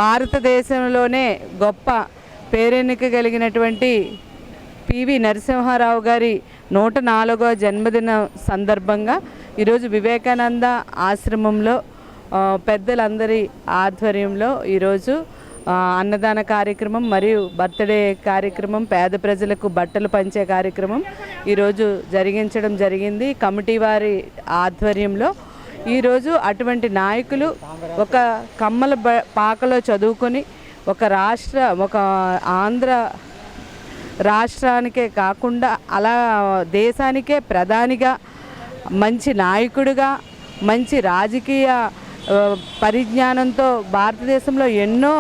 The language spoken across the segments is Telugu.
భారతదేశంలోనే గొప్ప పేరెన్నిక కలిగినటువంటి పివి నరసింహారావు గారి 104వ జన్మదిన సందర్భంగా ఈరోజు వివేకానంద ఆశ్రమంలో పెద్దలందరి ఆధ్వర్యంలో ఈరోజు అన్నదాన కార్యక్రమం మరియు బర్త్డే కార్యక్రమం, పేద ప్రజలకు బట్టలు పంచే కార్యక్రమం ఈరోజు జరిగించడం జరిగింది కమిటీ వారి ఆధ్వర్యంలో. ఈరోజు అటువంటి నాయకులు ఒక కమ్మల పాకలో చదువుకొని ఒక ఆంధ్ర రాష్ట్రానికే కాకుండా అలా దేశానికే ప్రధానిగా, మంచి నాయకుడిగా, మంచి రాజకీయ పరిజ్ఞానంతో భారతదేశంలో ఎన్నో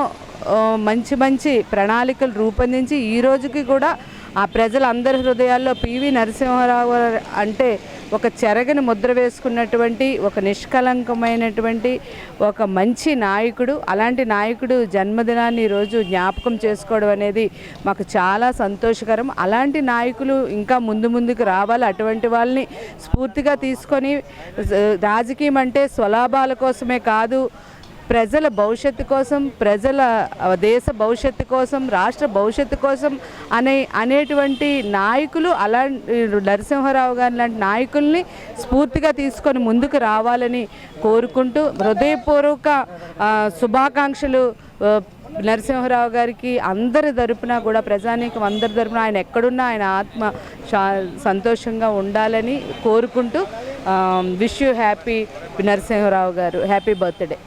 మంచి ప్రణాళికలు రూపొందించి ఈ రోజుకి కూడా ఆ ప్రజలందరి హృదయాల్లో పివి నరసింహారావు అంటే ఒక చెరగని ముద్ర వేసుకున్నటువంటి ఒక నిష్కలంకమైనటువంటి ఒక మంచి నాయకుడు. అలాంటి నాయకుడు జన్మదినాన్ని ఈరోజు జ్ఞాపకం చేసుకోవడం అనేది మాకు చాలా సంతోషకరం. అలాంటి నాయకులు ఇంకా ముందుకు రావాలి. అటువంటి వాళ్ళని స్ఫూర్తిగా తీసుకొని రాజకీయం అంటే స్వలాభాల కోసమే కాదు, ప్రజల భవిష్యత్తు కోసం, ప్రజల దేశ భవిష్యత్తు కోసం, రాష్ట్ర భవిష్యత్తు కోసం అనేటువంటి నాయకులు అలాంటి నరసింహారావు గారి లాంటి నాయకుల్ని స్ఫూర్తిగా తీసుకొని ముందుకు రావాలని కోరుకుంటూ హృదయపూర్వక శుభాకాంక్షలు నరసింహారావు గారికి అందరి తరపున కూడా, ప్రజానీకం అందరి తరపున ఆయన ఎక్కడున్నా ఆయన ఆత్మ సంతోషంగా ఉండాలని కోరుకుంటూ విష్ యూ హ్యాపీ నరసింహారావు గారు, హ్యాపీ బర్త్డే.